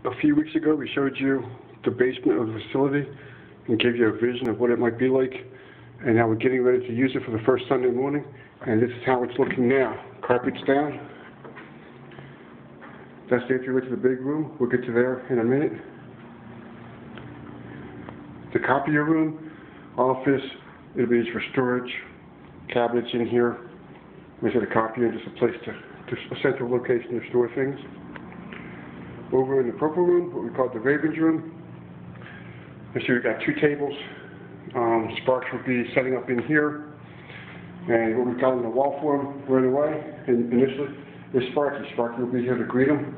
A few weeks ago, we showed you the basement of the facility and gave you a vision of what it might be like. And now we're getting ready to use it for the first Sunday morning. And this is how it's looking now. Carpet's down. That's the entryway to the big room. We'll get to there in a minute. The copier room, office, it'll be used for storage. Cabinets in here. We said a copier, just a place a central location to store things. Over in the purple room, what we call the Ravens room. You see we've got two tables. Sparks will be setting up in here. And what we've got on the wall for him right away, initially, is Sparky. Sparky will be here to greet him,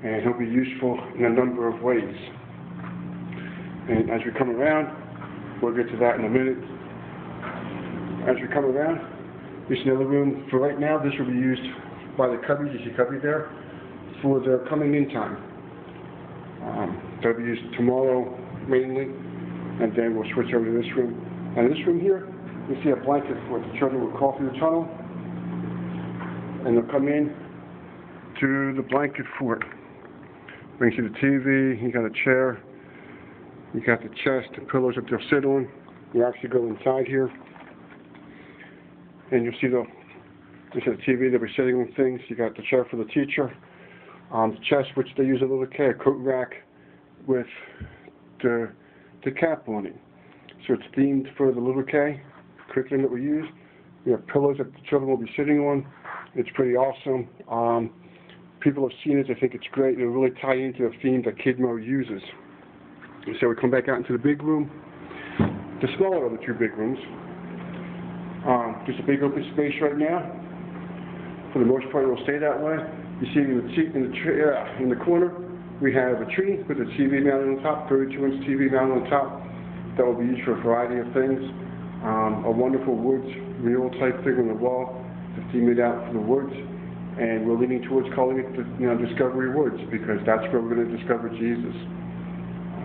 and he'll be useful in a number of ways. And as we come around, we'll get to that in a minute. As we come around, this is another room. For right now, this will be used by the cubbies, you see cubby there, for their coming in time. They'll be used tomorrow mainly, and then we'll switch over to this room. And this room here, you see a blanket for the children will crawl through the tunnel, and they'll come in to the blanket fort. Brings you the TV, you got a chair, you got the chest, the pillows that they'll sit on. You actually go inside here, and you'll see the TV, they'll be sitting on things. You got the chair for the teacher. The chest, which they use a little a coat rack with the cap on it. So it's themed for the little K curriculum that we use. We have pillows that the children will be sitting on. It's pretty awesome. People have seen it, they think it's great. It'll really tie into the theme that Kidmo uses. And so we come back out into the big room. The smaller of the two big rooms. Just a big open space right now. For the most part, it will stay that way. You see in the corner, we have a tree with a TV mounted on top, 32-inch TV mounted on top. That will be used for a variety of things. A wonderful woods mural type thing on the wall to theme it out for the woods. And we're leaning towards calling it Discovery Woods, because that's where we're going to discover Jesus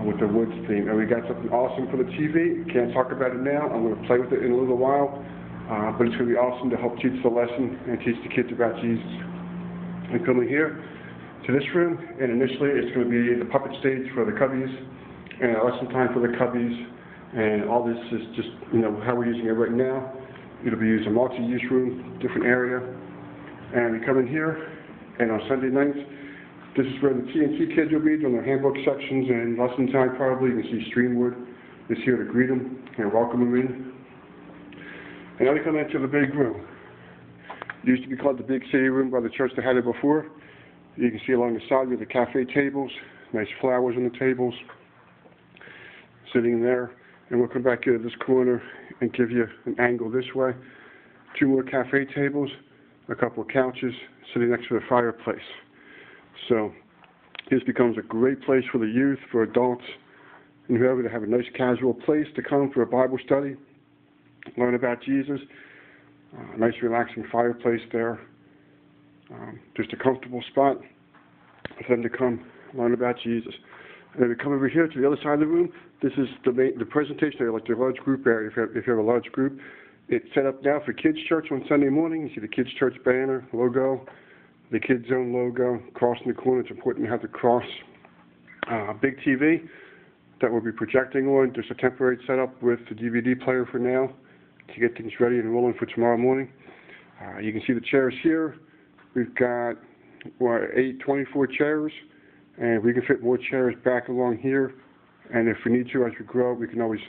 with the woods theme. And we got something awesome for the TV. Can't talk about it now. I'm going to play with it in a little while. But it's going to be awesome to help teach the lesson and teach the kids about Jesus. And coming here to this room, and initially it's going to be the puppet stage for the cubbies, and a lesson time for the cubbies, and all this is just, how we're using it right now. It'll be used in multi-use room, different area. And we come in here, and on Sunday nights, this is where the TNT kids will be doing their handbook sections and lesson time probably. You can see Streamwood is here to greet them and welcome them in. And now we come into the big room. It used to be called the Big City Room by the church that had it before. You can see along the side with the cafe tables, nice flowers on the tables, sitting there. And we'll come back into this corner and give you an angle this way. Two more cafe tables, a couple of couches sitting next to the fireplace. So this becomes a great place for the youth, for adults, and whoever to have a nice casual place to come for a Bible study, learn about Jesus. Nice relaxing fireplace there. Just a comfortable spot for them to come learn about Jesus. And then we come over here to the other side of the room. This is the presentation area, like the large group area, if you have a large group. It's set up now for Kids Church on Sunday morning. You see the Kids Church banner, logo, the Kids Zone logo, cross in the corner. It's important to have the cross. Big TV that we'll be projecting on. Just a temporary setup with the DVD player for now, to get things ready and rolling for tomorrow morning. You can see the chairs here. We've got 24 chairs, and we can fit more chairs back along here. And if we need to, as we grow, we can always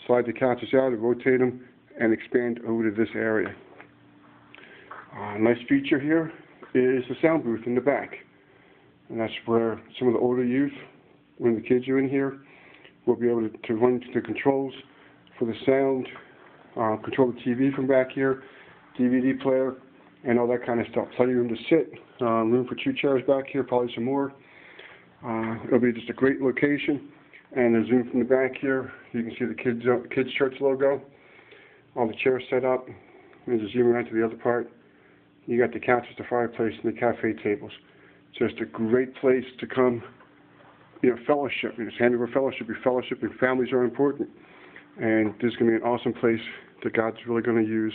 slide the couches out and rotate them and expand over to this area. Nice feature here is the sound booth in the back. And that's where some of the older youth, when the kids are in here, will be able to run the controls for the sound, control the TV from back here, DVD player, and all that kind of stuff. Plenty of room to sit, room for two chairs back here, probably some more. It'll be just a great location. And there's room from the back here. You can see the Kids Church logo. All the chairs set up. And just zoom around to the other part. You got the couches, the fireplace, and the cafe tables. So it's a great place to come, fellowship. It's Hanover Fellowship. Your fellowship and families are important. And this is going to be an awesome place that God's really going to use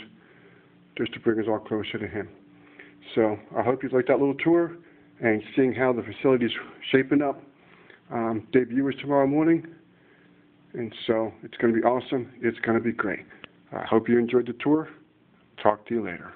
just to bring us all closer to Him. So I hope you liked that little tour and seeing how the facility is shaping up. Debut is tomorrow morning, and so it's going to be awesome. It's going to be great. I hope you enjoyed the tour. Talk to you later.